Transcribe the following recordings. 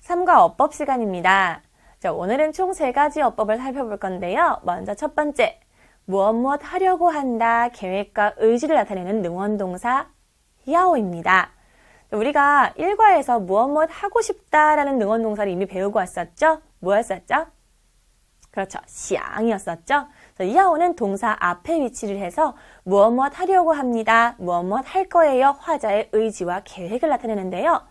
삼과 어법 시간입니다. 자, 오늘은 총 3가지 어법을 살펴볼 건데요. 먼저 첫 번째, 무엇 하려고 한다, 계획과 의지를 나타내는 능원동사 야오입니다. 우리가 1과에서 무엇 하고 싶다라는 능원동사를 이미 배우고 왔었죠? 뭐였었죠? 그렇죠. 샹이었었죠? 이 야오는 동사 앞에 위치를 해서 무엇 하려고 합니다, 무엇 할 거예요, 화자의 의지와 계획을 나타내는데요.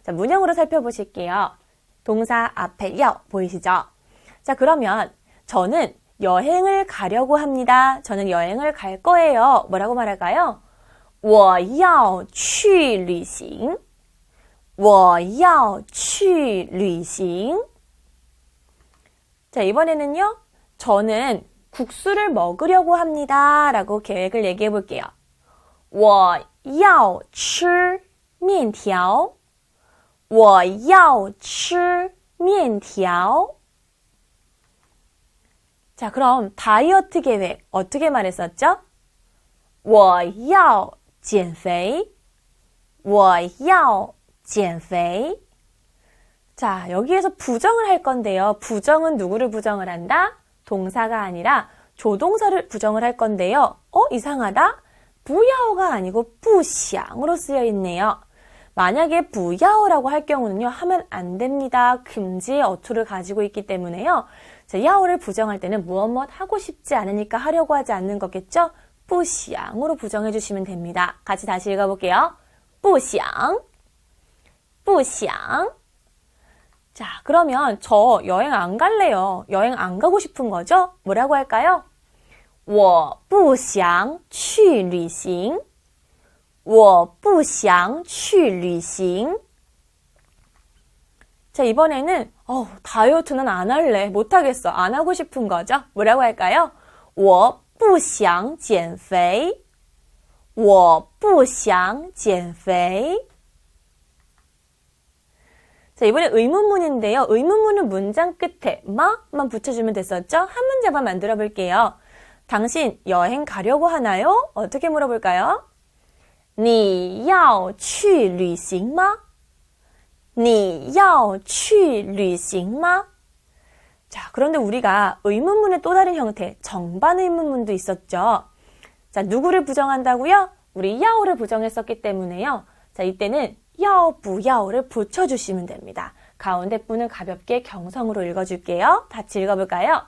자, 문형으로 살펴보실게요. 동사 앞에 야 보이시죠? 자, 그러면 저는 여행을 가려고 합니다. 저는 여행을 갈 거예요. 뭐라고 말할까요? 我要去旅行. 我要去旅行. 자, 이번에는요. 저는 국수를 먹으려고 합니다. 라고 계획을 얘기해 볼게요. 我要吃面条. 我要吃面条. 자, 그럼 다이어트 계획 어떻게 말했었죠? 我要减肥. 我要减肥. 자, 여기에서 부정을 할 건데요. 부정은 누구를 부정을 한다? 동사가 아니라 조동사를 부정을 할 건데요. 이상하다? 不要가 아니고 不想으로 쓰여 있네요. 만약에 不要라고 할 경우는요, 하면 안 됩니다. 금지의 어투를 가지고 있기 때문에요. 자, 야오를 부정할 때는 무엇 하고 싶지 않으니까 하려고 하지 않는 거겠죠? 不想으로 부정해 주시면 됩니다. 같이 다시 읽어볼게요. 不想, 不想. 자, 그러면 저 여행 안 갈래요. 여행 안 가고 싶은 거죠? 뭐라고 할까요? 我不想去旅行. 我不想去旅行. 자, 이번에는 다이어트는 안 할래. 못하겠어. 안 하고 싶은 거죠? 뭐라고 할까요? 我不想减肥. 我不想减肥. 자, 이번에 의문문인데요. 의문문은 문장 끝에 마만 붙여주면 됐었죠? 한 문제만 만들어 볼게요. 당신 여행 가려고 하나요? 어떻게 물어볼까요? 你要去旅行吗? 你要去旅行吗? 자, 그런데 우리가 의문문의 또 다른 형태, 정반 의문문도 있었죠. 자, 누구를 부정한다고요? 우리 야오를 부정했었기 때문에요. 자, 이때는 야오, 부야오를 붙여주시면 됩니다. 가운데 부는 가볍게 경성으로 읽어줄게요. 같이 읽어볼까요?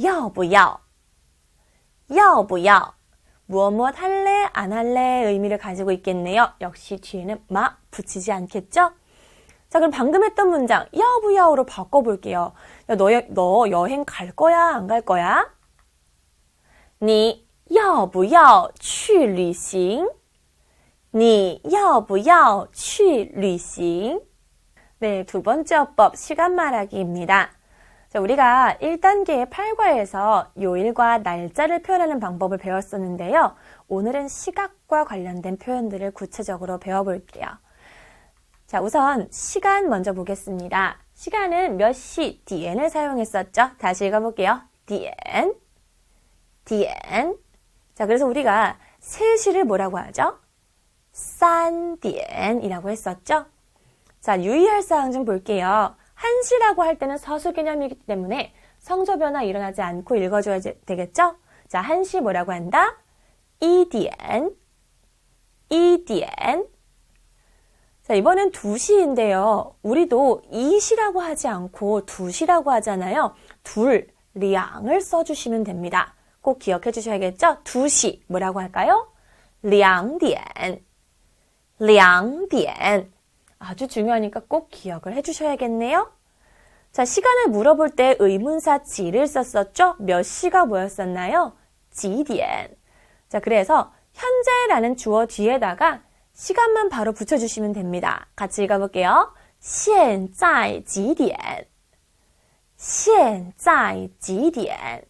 야오, 부야오. 야오, 부야오. 무엇 할래, 안 할래 의미를 가지고 있겠네요. 역시 뒤에는 마 붙이지 않겠죠? 자, 그럼 방금 했던 문장 야오부야오로 바꿔볼게요. 야, 너 여행 갈 거야, 안 갈 거야? 你要不要去旅行? 你要不要去旅行? 네, 두 번째 어법 시간 말하기입니다. 자, 우리가 1단계의 8과에서 요일과 날짜를 표현하는 방법을 배웠었는데요. 오늘은 시각과 관련된 표현들을 구체적으로 배워볼게요. 자, 우선 시간 먼저 보겠습니다. 시간은 몇 시, 디엔을 사용했었죠? 다시 읽어볼게요. 디엔, 디엔. 자, 그래서 우리가 3시를 뭐라고 하죠? 3디엔이라고 했었죠? 자, 유의할 사항 좀 볼게요. 1시라고 할 때는 서술 개념이기 때문에 성조 변화 일어나지 않고 읽어줘야 되겠죠? 자, 1시 뭐라고 한다? 2디엔, 2디엔. 자, 이번엔 2시인데요. 우리도 2시라고 하지 않고 2시라고 하잖아요. 둘, 량을 써주시면 됩니다. 꼭 기억해 주셔야겠죠? 2시 뭐라고 할까요? 2点, 2点. 아주 중요하니까 꼭 기억을 해주셔야겠네요. 자, 시간을 물어볼 때 의문사 지를 썼었죠? 몇 시가 뭐였었나요? 几点. 자, 그래서 현재라는 주어 뒤에다가 시간만 바로 붙여주시면 됩니다. 같이 읽어볼게요. 现在几点?现在几点?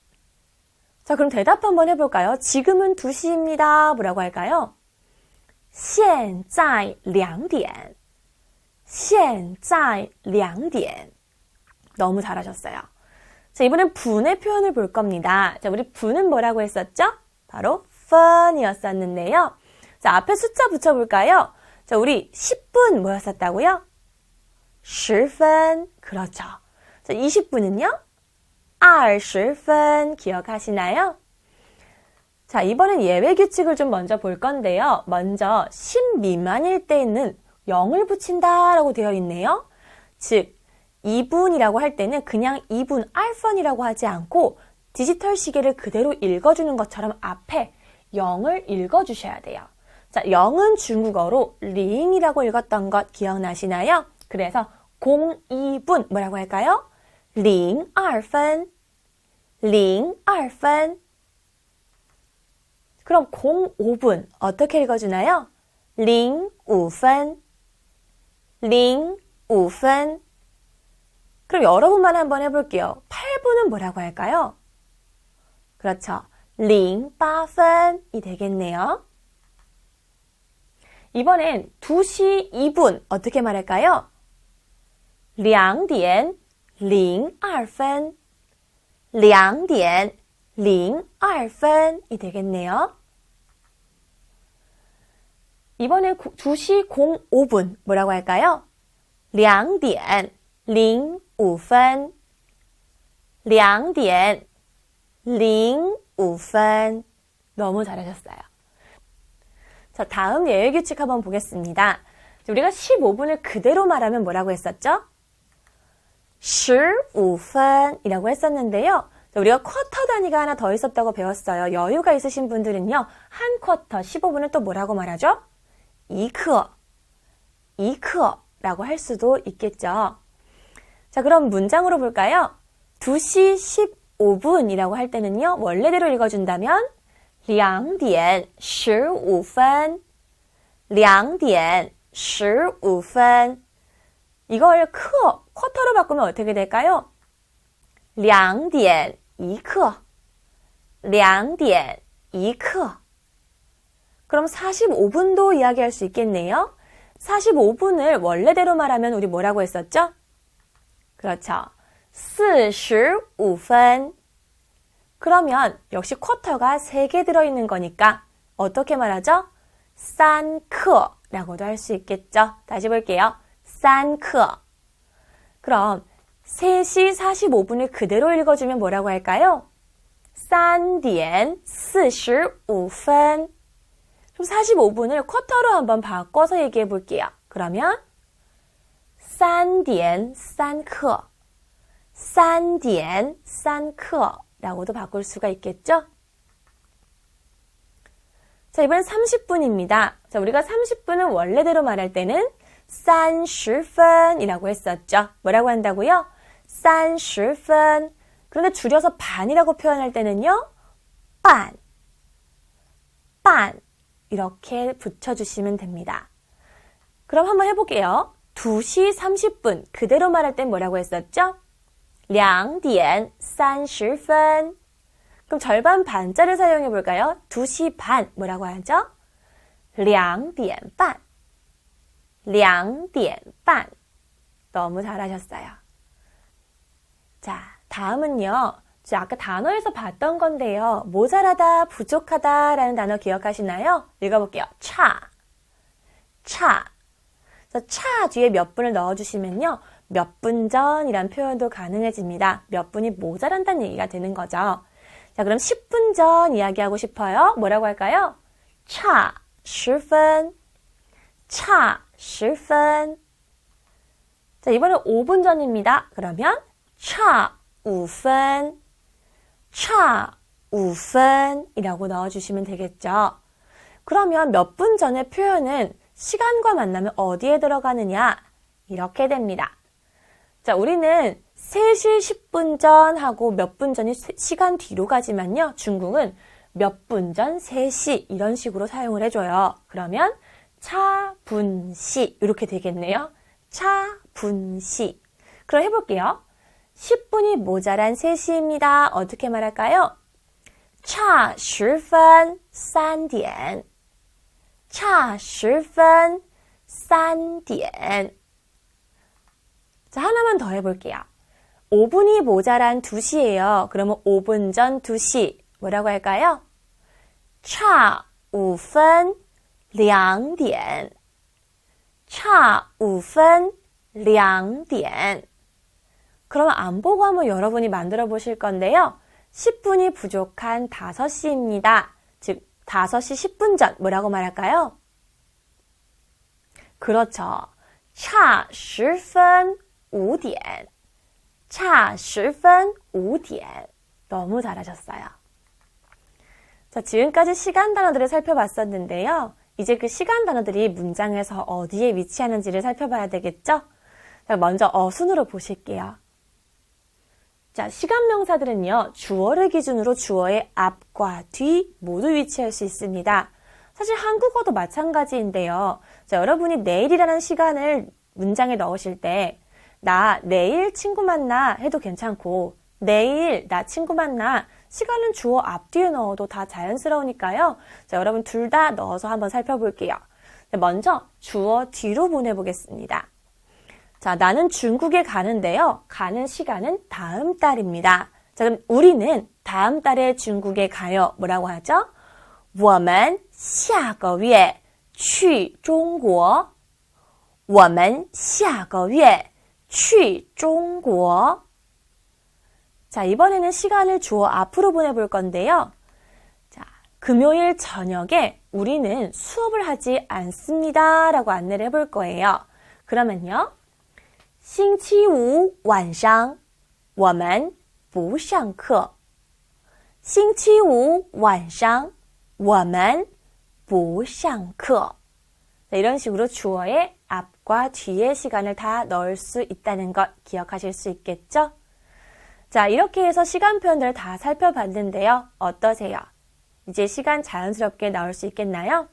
자, 그럼 대답 한번 해볼까요? 지금은 2시입니다. 뭐라고 할까요? 现在2点.现在2点. 너무 잘하셨어요. 자, 이번엔 분의 표현을 볼 겁니다. 자, 우리 분은 뭐라고 했었죠? 바로 fun이었었는데요. 자, 앞에 숫자 붙여볼까요? 자, 우리 10분 뭐였었다고요? 10분. 그렇죠. 자, 20분은요? 20분. 기억하시나요? 자, 이번엔 예외 규칙을 좀 먼저 볼 건데요. 먼저 10 미만일 때는 0을 붙인다라고 되어 있네요. 즉, 2분이라고 할 때는 그냥 2분 알펀이라고 하지 않고 디지털 시계를 그대로 읽어주는 것처럼 앞에 0을 읽어주셔야 돼요. 자, 0은 중국어로 링이라고 읽었던 것 기억나시나요? 그래서 02분 뭐라고 할까요? 02분, 02분. 그럼 05분 어떻게 읽어주나요? 05분, 05분. 그럼 여러분만 한번 해볼게요. 8분은 뭐라고 할까요? 그렇죠. 08분이 되겠네요. 이번엔 2시 2분 어떻게 말할까요? 2点 02分, 2点 02分이 되겠네요. 이번엔 2시 05분 뭐라고 할까요? 2点 05分, 2点 05분. 너무 잘하셨어요. 자, 다음 예외 규칙 한번 보겠습니다. 우리가 15분을 그대로 말하면 뭐라고 했었죠? 15분이라고 했었는데요. 우리가 쿼터 단위가 하나 더 있었다고 배웠어요. 여유가 있으신 분들은요. 한 쿼터 15분을 또 뭐라고 말하죠? 2课라고 할 수도 있겠죠. 자, 그럼 문장으로 볼까요? 2시 15분이라고 할 때는요. 원래대로 읽어준다면 2点 15分, 2点 15분. 이걸 쿼터로 바꾸면 어떻게 될까요? 2点 1课, 2点 1课. 그럼 45분도 이야기할 수 있겠네요. 45분을 원래대로 말하면 우리 뭐라고 했었죠? 그렇죠. 45분. 그러면 역시 쿼터가 3개 들어있는 거니까 어떻게 말하죠? 3课라고도 할 수 있겠죠. 다시 볼게요. 3课. 그럼 3시 45분을 그대로 읽어주면 뭐라고 할까요? 3点 45분. 그럼 45분을 쿼터로 한번 바꿔서 얘기해 볼게요. 그러면 3点 3课, 3点 3课라고도 바꿀 수가 있겠죠? 자, 이번엔 30분입니다. 자, 우리가 30분은 원래대로 말할 때는 30분이라고 했었죠. 뭐라고 한다고요? 30분. 그런데 줄여서 반이라고 표현할 때는요. 반 이렇게 붙여주시면 됩니다. 그럼 한번 해볼게요. 2시 30분 그대로 말할 땐 뭐라고 했었죠? 2点 30분. 그럼 절반 반자를 사용해 볼까요? 2시 반 뭐라고 하죠? 2点半. 2点半. 너무 잘하셨어요. 자, 다음은요. 저 아까 단어에서 봤던 건데요. 모자라다, 부족하다 라는 단어 기억하시나요? 읽어볼게요. 차. 차 뒤에 몇 분을 넣어주시면요. 몇 분 전이란 표현도 가능해집니다. 몇 분이 모자란다는 얘기가 되는 거죠. 자, 그럼 10분 전 이야기하고 싶어요. 뭐라고 할까요? 差10分. 差10分. 자, 이번엔 5분 전입니다. 그러면 差5分. 差5分이라고 넣어주시면 되겠죠. 그러면 몇 분 전의 표현은 시간과 만나면 어디에 들어가느냐? 이렇게 됩니다. 자, 우리는 3시 10분 전 하고 몇 분 전이 시간 뒤로 가지만요. 중국은 몇 분 전 3시 이런 식으로 사용을 해줘요. 그러면 차분시 이렇게 되겠네요. 차분시. 그럼 해볼게요. 10분이 모자란 3시입니다. 어떻게 말할까요? 差10分3点. 差10分3点. 자, 하나만 더 해볼게요. 5분이 모자란 2시예요. 그러면 5분 전 2시. 뭐라고 할까요? 差5分2点. 差5分2点. 그러면 안 보고 한번 여러분이 만들어 보실 건데요. 10분이 부족한 5시입니다. 즉 5시 10분 전 뭐라고 말할까요? 그렇죠. 差10分5点. 差10分5点. 너무 잘하셨어요. 자, 지금까지 시간 단어들을 살펴봤었는데요. 이제 그 시간 단어들이 문장에서 어디에 위치하는지를 살펴봐야 되겠죠? 자, 먼저 어순으로 보실게요. 자, 시간 명사들은요, 주어를 기준으로 주어의 앞과 뒤 모두 위치할 수 있습니다. 사실 한국어도 마찬가지인데요. 자, 여러분이 내일이라는 시간을 문장에 넣으실 때, 나 내일 친구 만나 해도 괜찮고, 내일 나 친구 만나 시간은 주어 앞뒤에 넣어도 다 자연스러우니까요. 자, 여러분 둘 다 넣어서 한번 살펴볼게요. 먼저 주어 뒤로 보내보겠습니다. 자, 나는 중국에 가는데요. 가는 시간은 다음 달입니다. 자, 그럼 우리는 다음 달에 중국에 가요. 뭐라고 하죠? 我们下个月去中国. 我们下个月去中国. 자, 이번에는 시간을 주어 앞으로 보내볼 건데요. 자, 금요일 저녁에 우리는 수업을 하지 않습니다. 라고 안내를 해볼 거예요. 그러면요. 星期五晚上我们不上课. 星期五晚上我们不上课. 자, 이런 식으로 주어의 앞과 뒤의 시간을 다 넣을 수 있다는 것 기억하실 수 있겠죠? 자, 이렇게 해서 시간 표현들을 다 살펴봤는데요. 어떠세요? 이제 시간 자연스럽게 나올 수 있겠나요?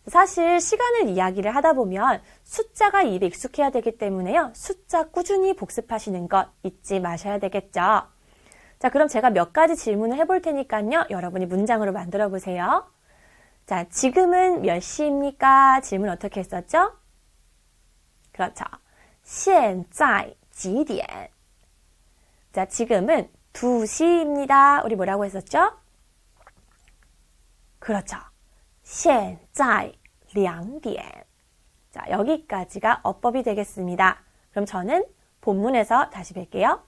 사실 시간을 이야기를 하다 보면 숫자가 입에 익숙해야 되기 때문에요. 숫자 꾸준히 복습하시는 것 잊지 마셔야 되겠죠. 자, 그럼 제가 몇 가지 질문을 해볼 테니까요. 여러분이 문장으로 만들어 보세요. 자, 지금은 몇 시입니까? 질문 어떻게 했었죠? 그렇죠. 现在几点? 자, 지금은 2시입니다. 우리 뭐라고 했었죠? 그렇죠. 现在2点. 자, 여기까지가 어법이 되겠습니다. 그럼 저는 본문에서 다시 뵐게요.